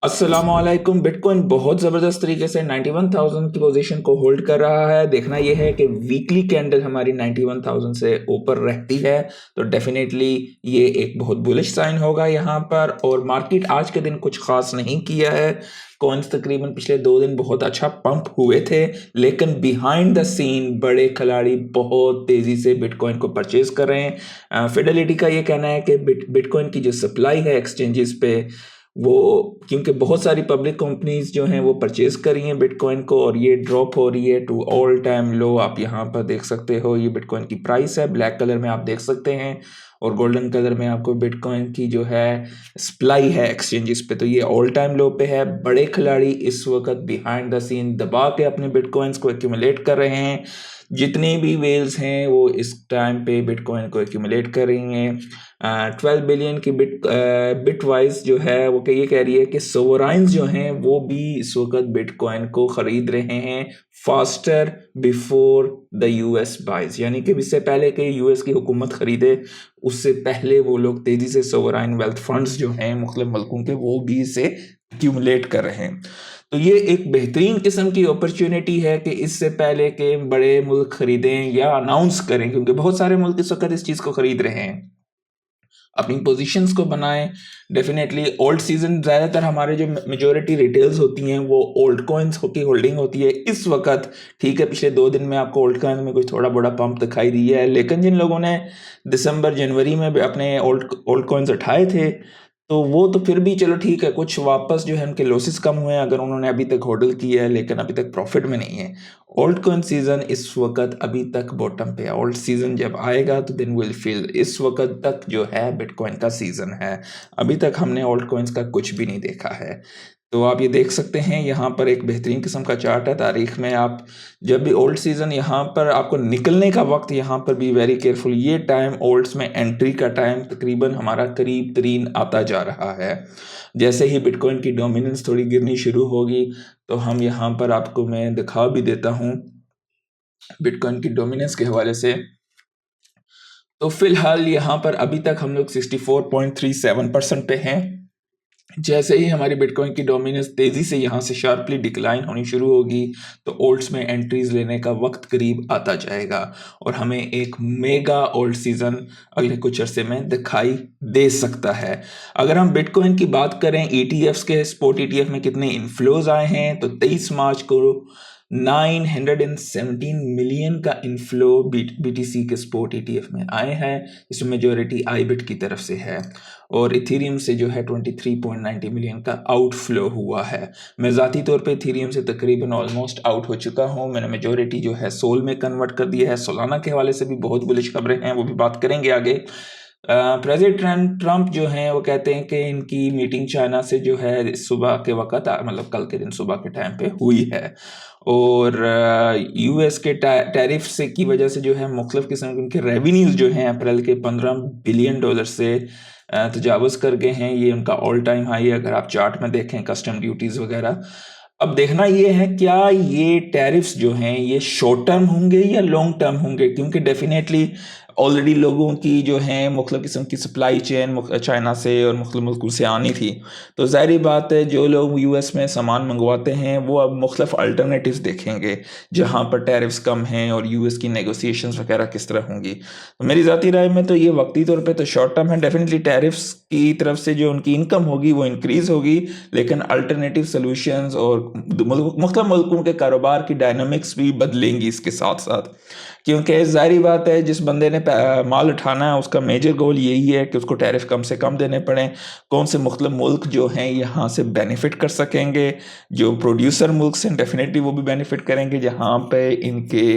अस्सलामुअलैकुम। बिटकॉइन बहुत ज़बरदस्त तरीके से 91,000 की पोजीशन को होल्ड कर रहा है। देखना यह है कि वीकली कैंडल हमारी 91,000 से ऊपर रहती है तो डेफिनेटली ये एक बहुत बुलिश साइन होगा यहाँ पर। और मार्केट आज के दिन कुछ खास नहीं किया है। कॉइन्स तकरीबन पिछले 2 दिन बहुत अच्छा पंप हुए थे, लेकिन बिहाइंड द सीन बड़े खिलाड़ी बहुत तेज़ी से बिटकॉइन को परचेज कर रहे हैं। फिडेलिटी का ये कहना है कि बिटकॉइन की जो सप्लाई है एक्सचेंजेस पे, वो क्योंकि बहुत सारी पब्लिक कंपनीज जो हैं वो परचेज कर रही हैं बिटकॉइन को और ये ड्रॉप हो रही है टू ऑल टाइम लो। आप यहाँ पर देख सकते हो, ये बिटकॉइन की प्राइस है, ब्लैक कलर में आप देख सकते हैं, और गोल्डन कलर में आपको बिटकॉइन की जो है सप्लाई है एक्सचेंजेस पे, तो ये ऑल टाइम लो पे है। बड़े खिलाड़ी इस वक्त बिहाइंड द सीन दबा के अपने बिटकॉइंस को एक्यूमुलेट कर रहे हैं। जितनी भी वेल्स हैं वो इस टाइम पे बिटकॉइन को एक्यूमुलेट कर रही हैं। 12 बिलियन की बिट वाइज जो है वो ये कह रही है कि सोवराइंस जो हैं वो भी इस वक्त बिटकॉइन को ख़रीद रहे हैं faster before the US buys, यानी कि इससे पहले कि यूएस की हुकूमत ख़रीदे उससे पहले वो लोग तेज़ी से सोवराइन वेल्थ फंड्स जो हैं मुख्तलिफ मुल्कों के वो भी इसे एक्यूमुलेट कर रहे हैं। तो ये एक बेहतरीन किस्म की अपॉर्चुनिटी है कि इससे पहले कि बड़े मुल्क खरीदें या अनाउंस करें, क्योंकि बहुत सारे मुल्क इस वक्त इस चीज़ को ख़रीद रहे हैं, अपनी पोजीशंस को बनाएं। डेफिनेटली ओल्ड सीजन ज़्यादातर हमारे जो मेजॉरिटी रिटेल्स होती हैं वो ओल्ड कॉइन्स की होल्डिंग होती है इस वक्त। ठीक है, पिछले 2 दिन में आपको ओल्ड कॉइन में कुछ थोड़ा बड़ा पंप दिखाई दिया है, लेकिन जिन लोगों ने दिसंबर जनवरी में भी अपने ओल्ड कॉइन्स उठाए थे तो वो तो फिर भी चलो ठीक है, कुछ वापस जो है उनके लॉसेस कम हुए हैं अगर उन्होंने अभी तक होल्ड किया है, लेकिन अभी तक प्रॉफिट में नहीं है। ओल्ड कॉइन सीजन इस वक्त अभी तक बॉटम पे है। ओल्ड सीजन जब आएगा तो देन विल फील। इस वक्त तक जो है बिटकॉइन का सीजन है, अभी तक हमने ओल्ड कॉइन्स का कुछ भी नहीं देखा है। तो आप ये देख सकते हैं यहाँ पर एक बेहतरीन किस्म का चार्ट है तारीख में। आप जब भी ओल्ड सीजन यहाँ पर आपको निकलने का वक्त, यहाँ पर बी वेरी केयरफुल। ये टाइम ओल्ड्स में एंट्री का टाइम तकरीबन हमारा करीब तरीन आता जा रहा है। जैसे ही बिटकॉइन की डोमिनेंस थोड़ी गिरनी शुरू होगी तो हम यहाँ पर आपको मैं दिखा भी देता हूँ बिटकॉइन की डोमिनेंस के हवाले से। तो फिलहाल यहाँ पर अभी तक हम लोग 64.37% पे हैं। जैसे ही हमारी बिटकॉइन की डोमिनेंस तेज़ी से यहाँ से शार्पली डिक्लाइन होनी शुरू होगी तो ओल्ड्स में एंट्रीज लेने का वक्त करीब आता जाएगा और हमें एक मेगा ओल्ड सीजन अगले कुछ अरसे में दिखाई दे सकता है। अगर हम बिटकॉइन की बात करें, ईटीएफ्स के स्पॉट ईटीएफ में कितने इनफ्लोज आए हैं तो 23 मार्च को 917 मिलियन का इनफ्लो बीटीसी के स्पॉट ईटीएफ में आए हैं। इसमें मेजॉरिटी आईबिट की तरफ से है और इथेरियम से जो है 23.90 मिलियन का आउटफ्लो हुआ है। मैं ज़ाती तौर पे इथेरियम से तकरीबन ऑलमोस्ट आउट हो चुका हूँ। मैंने मेजॉरिटी जो है सोल में कन्वर्ट कर दिया है। सोलाना के हवाले से भी बहुत बुलिश खबरें हैं, वो भी बात करेंगे आगे। प्रेसिडेंट ट्रंप जो हैं वो कहते हैं कि इनकी मीटिंग चाइना से जो है सुबह के वक्त, मतलब कल के दिन सुबह के टाइम पे हुई है और यूएस के टैरिफ से की वजह से जो है मुख्तलिफ किस्म के उनके रेवेन्यूज जो हैं अप्रैल के 15 बिलियन डॉलर से तजावज़ कर गए हैं। ये उनका ऑल टाइम हाई है अगर आप चार्ट में देखें, कस्टम ड्यूटीज़ वगैरह। अब देखना ये है क्या ये टैरिफ्स जो हैं ये शॉर्ट टर्म होंगे या लॉन्ग टर्म होंगे, क्योंकि डेफिनेटली ऑलरेडी लोगों की जो है मुख्तलिफ किस्म की सप्लाई चेन चाइना से और मुख्तलिफ मुल्कों से आनी थी, तो ज़ाहिर बात है जो लोग यूएस में सामान मंगवाते हैं वो अब मुख्तलिफ अल्टरनेटिव्स देखेंगे जहाँ पर टैरिफ्स कम हैं और यूएस की नेगोशिएशंस वगैरह किस तरह होंगी। तो मेरी ज़ाती राय में तो ये वक्ती तौर पे तो शॉर्ट टर्म है। डेफिनेटली टैरिफ्स की तरफ से जो उनकी इनकम होगी वो इंक्रीज़ होगी, लेकिन अल्टरनेटिव सोल्यूशंस और मुख्तलिफ मुल्कों के कारोबार की डायनामिक्स भी बदलेंगी इसके साथ साथ, क्योंकि ज़ाहिर बात है जिस बंदे ने माल उठाना है उसका मेजर गोल यही है कि उसको टैरिफ कम से कम देने पड़ें। कौन से मुख्तलिफ मुल्क जो हैं यहाँ से बेनिफिट कर सकेंगे, जो प्रोड्यूसर मुल्क से डेफिनेटली वो भी बेनिफिट करेंगे जहाँ पे इनके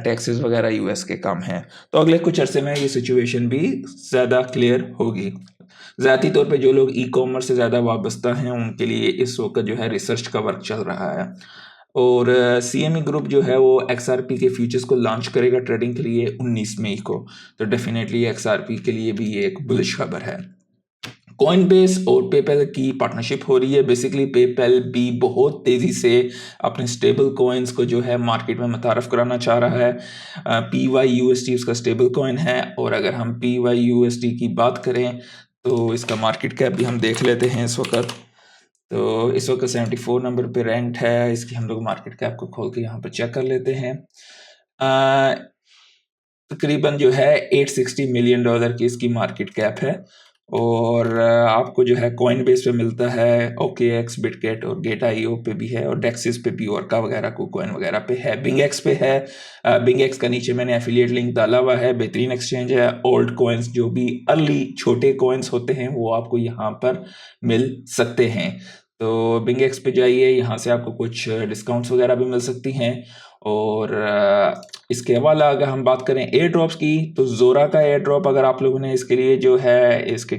टैक्सेस वगैरह यूएस के कम हैं। तो अगले कुछ अरसे में ये सिचुएशन भी ज़्यादा क्लियर होगी। ज़ाती तौर पे जो लोग ई कॉमर्स से ज़्यादा वाबस्ता हैं उनके लिए इस वक्त जो है रिसर्च का वर्क चल रहा है और सीएमई ग्रुप जो है वो एक्सआरपी के फ्यूचर्स को लॉन्च करेगा ट्रेडिंग के लिए 19 मई को। तो डेफिनेटली एक्सआरपी के लिए भी ये एक बुलिश खबर है। कॉइनबेस और पेपैल की पार्टनरशिप हो रही है। बेसिकली पेपैल भी बहुत तेज़ी से अपने स्टेबल कॉइन्स को जो है मार्केट में मुतारफ़ कराना चाह रहा है। PYUSD उसका स्टेबल कॉइन है और अगर हम PYUSD की बात करें तो इसका मार्केट कैप भी हम देख लेते हैं इस वक्त। तो इस वक्त 74 नंबर पे रैंक है। इसकी हम लोग मार्केट कैप को खोल के यहाँ पर चेक कर लेते हैं। तकरीबन जो है $860 मिलियन की इसकी मार्केट कैप है और आपको जो है कॉइन बेस पे मिलता है, OKX, बिटगेट और गेट.io पे भी है और डेक्सिस पे भी, ओरका वगैरह को कॉइन वगैरह पे है। बिंगएक्स पे है। बिंगएक्स का नीचे मैंने एफिलिएट लिंक डाला हुआ है। बेहतरीन एक्सचेंज है। ओल्ड कॉइन्स जो भी अर्ली छोटे कॉइन्स होते हैं वो आपको यहाँ पर मिल सकते हैं। तो बिंगएक्स पे जाइए, यहाँ से आपको कुछ डिस्काउंट्स वगैरह भी मिल सकती हैं। और इसके अलावा अगर हम बात करें एयर ड्रॉप्स की, तो जोरा का एयर ड्रॉप अगर आप लोगों ने इसके लिए जो है इसके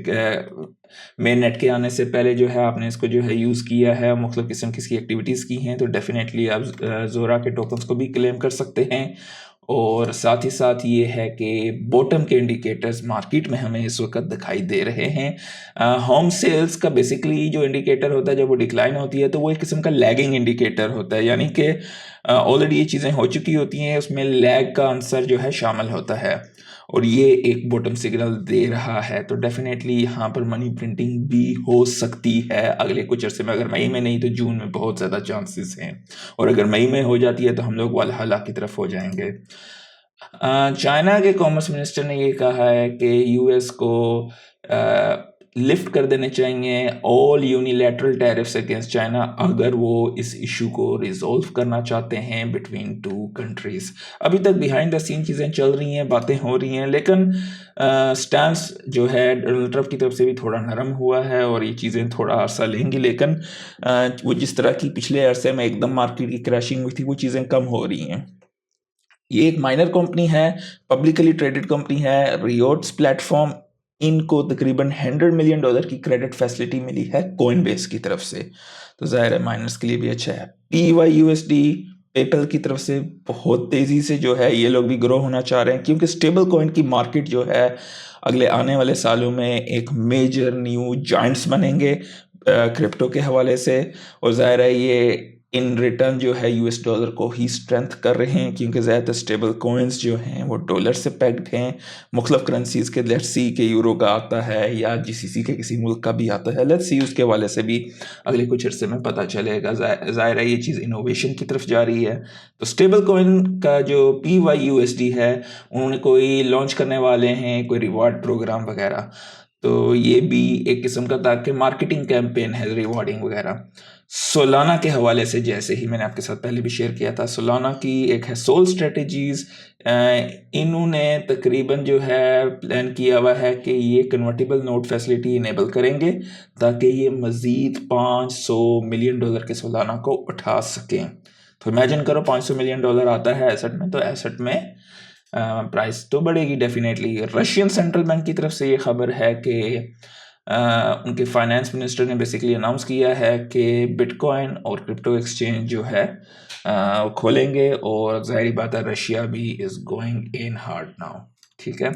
मेन नेट के आने से पहले जो है आपने इसको जो है यूज़ किया है, मुख्तलिफ किस्म की इसकी एक्टिविटीज़ की हैं, तो डेफिनेटली आप जोरा के टोकन्स को भी क्लेम कर सकते हैं। और साथ ही साथ ये है कि बॉटम के इंडिकेटर्स मार्केट में हमें इस वक्त दिखाई दे रहे हैं। होम सेल्स का बेसिकली जो इंडिकेटर होता है जब वो डिक्लाइन होती है तो वो एक किस्म का लैगिंग इंडिकेटर होता है, यानी कि ऑलरेडी ये चीज़ें हो चुकी होती हैं, उसमें लैग का आंसर जो है शामिल होता है और ये एक बॉटम सिग्नल दे रहा है। तो डेफिनेटली यहाँ पर मनी प्रिंटिंग भी हो सकती है अगले कुछ अर्से में। अगर मई में नहीं तो जून में बहुत ज़्यादा चांसेस हैं और अगर मई में हो जाती है तो हम लोग वालहला की तरफ हो जाएंगे। चाइना के कॉमर्स मिनिस्टर ने ये कहा है कि यूएस को लिफ्ट कर देने चाहिए all unilateral tariffs against China अगर वो इस इशू को रिजॉल्व करना चाहते हैं बिटवीन टू कंट्रीज। अभी तक बिहाइंड द सीन चीज़ें चल रही हैं, बातें हो रही हैं, लेकिन स्टैंस जो है डोनाल्ड ट्रंप की तरफ से भी थोड़ा नरम हुआ है और ये चीज़ें थोड़ा अरसा लेंगी। लेकिन वो जिस तरह की पिछले अरसे में एकदम मार्केट की क्रैशिंग हुई थी वो चीज़ें कम हो रही हैं। ये एक माइनर कंपनी है, पब्लिकली ट्रेडेड कंपनी है, रियोट्स प्लेटफॉर्म, इनको तकरीबन $100 मिलियन की क्रेडिट फैसिलिटी मिली है कोइनबेस की तरफ से, तो जाहिर है माइनर्स के लिए भी अच्छा है। PYUSD पेपल की तरफ से बहुत तेज़ी से जो है ये लोग भी ग्रो होना चाह रहे हैं क्योंकि स्टेबल कॉइन की मार्केट जो है अगले आने वाले सालों में एक मेजर न्यू जाइंट्स बनेंगे क्रिप्टो के हवाले से। और जाहिर है ये इन रिटर्न जो है US डॉलर को ही स्ट्रेंथ कर रहे हैं क्योंकि ज़्यादातर स्टेबल कॉइन्स जो हैं वो डॉलर से पैक्ड हैं। मुख्तलिफ करेंसीज़ के, लेट्स सी के यूरो का आता है या GCC के किसी मुल्क का भी आता है, लेट्स सी उसके वाले से भी अगले कुछ अर्से में पता चलेगा। ज़ाहिर है ये चीज़ इनोवेशन की तरफ जा रही है। तो स्टेबल कॉइन का जो PYUSD है उन्होंने कोई लॉन्च करने वाले हैं कोई रिवार्ड प्रोग्राम वगैरह, तो ये भी एक किस्म का ताकि मार्केटिंग कैंपेन है रिवॉर्डिंग वगैरह। सोलाना के हवाले से जैसे ही मैंने आपके साथ पहले भी शेयर किया था, सोलाना की एक है सोल स्ट्रेटजीज। इन्होंने तकरीबन जो है प्लान किया हुआ है कि ये कन्वर्टेबल नोट फैसिलिटी इनेबल करेंगे ताकि ये मज़ीद $500 मिलियन के सोलाना को उठा सकें। तो इमेजिन करो $500 मिलियन आता है एसेट में, तो एसेट में प्राइस तो बढ़ेगी डेफिनेटली। रशियन सेंट्रल बैंक की तरफ से ये खबर है कि उनके फाइनेंस मिनिस्टर ने बेसिकली अनाउंस किया है कि बिटकॉइन और क्रिप्टो एक्सचेंज जो है खोलेंगे और ज़ाहिर बात है रशिया भी is going in hard now, ठीक है।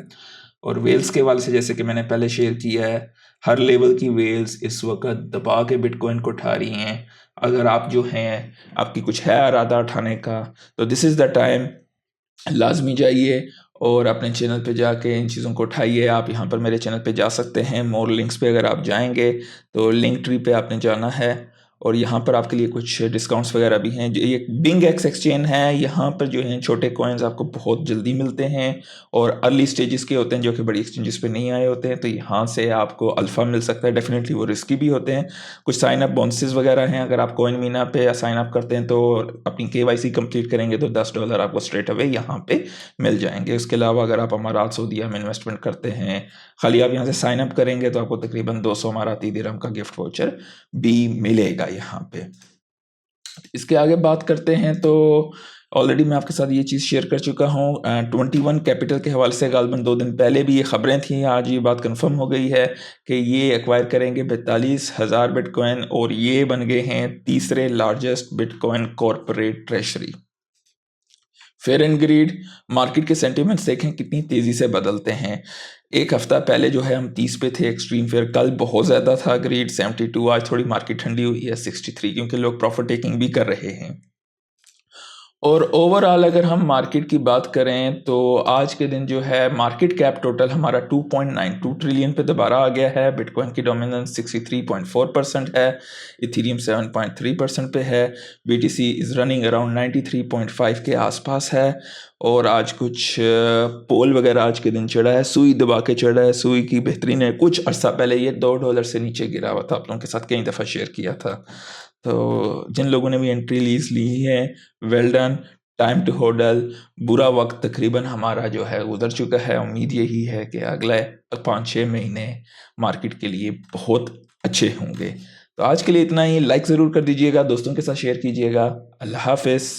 और वेल्स के वाले से जैसे कि मैंने पहले शेयर किया है, हर लेवल की वेल्स इस वक्त दबा के बिटकॉइन को उठा रही हैं। अगर आप जो हैं आपकी कुछ है इरादा उठाने का तो दिस इज़ द टाइम, लाजमी जाइए और अपने चैनल पे जाके इन चीज़ों को उठाइए। आप यहाँ पर मेरे चैनल पे जा सकते हैं, मोर लिंक्स पे अगर आप जाएंगे तो लिंक ट्री पे आपने जाना है और यहाँ पर आपके लिए कुछ डिस्काउंट्स वगैरह भी हैं। ये बिंग एक्स एक्सचेंज है, यहाँ पर जो हैं छोटे कॉइन्स आपको बहुत जल्दी मिलते हैं और अर्ली स्टेजेस के होते हैं जो कि बड़ी एक्सचेंजेस पे नहीं आए होते हैं, तो यहाँ से आपको अल्फ़ा मिल सकता है। डेफिनेटली वो रिस्की भी होते हैं। कुछ साइन अप बोनसेस वगैरह हैं, अगर आप कॉइन मीना पे साइन अप करते हैं तो अपनी KYC कंप्लीट करेंगे तो $10 आपको स्ट्रेट अवे यहाँ पे मिल जाएंगे। उसके अलावा अगर आप अमारात सऊदीया में इन्वेस्टमेंट करते हैं, खाली आप यहाँ से साइन अप करेंगे तो आपको तकरीबन 200 अमाराती दिरहम का गिफ्ट वाउचर भी मिलेगा यहाँ पे। इसके आगे बात करते हैं तो ऑलरेडी मैं आपके साथ ये चीज़ शेयर कर चुका हूँ 21 कैपिटल के हवाले से। गालबन 2 दिन पहले भी ये खबरें थी, आज ये बात कंफर्म हो गई है कि ये एक्वायर करेंगे 42,000 बिटकॉइन और ये बन गए हैं तीसरे largest bitcoin corporate treasury. Fair and greed market के सेंटिमेंट्स देखें कितनी तेज़ी से बदलते हैं। एक हफ्ता पहले जो है हम 30 पे थे एक्सट्रीम फेयर, कल बहुत ज़्यादा था ग्रीड 72, आज थोड़ी मार्केट ठंडी हुई है 63 क्योंकि लोग प्रॉफिट टेकिंग भी कर रहे हैं। और ओवरऑल अगर हम मार्केट की बात करें तो आज के दिन जो है मार्केट कैप टोटल हमारा 2.92 ट्रिलियन पे दोबारा आ गया है। बिटकॉइन की डोमिनेंस 63.4% है, इथेरियम 7.3% पे है, बीटीसी इज़ रनिंग अराउंड 93.5 के आसपास है। और आज कुछ पोल वगैरह आज के दिन चढ़ा है, सुई दबा के चढ़ा है। सुई की बेहतरीन है, कुछ अर्सा पहले ये $2 से नीचे गिरा हुआ था, आप लोगों के साथ कई दफ़ा शेयर किया था। तो जिन लोगों ने भी एंट्री लीज ली है, वेल डन, टाइम टू होल्डल। बुरा वक्त तकरीबन हमारा जो है गुजर चुका है। उम्मीद यही है कि अगले 5-6 महीने मार्केट के लिए बहुत अच्छे होंगे। तो आज के लिए इतना ही। लाइक ज़रूर कर दीजिएगा, दोस्तों के साथ शेयर कीजिएगा। अल्लाह हाफिज़।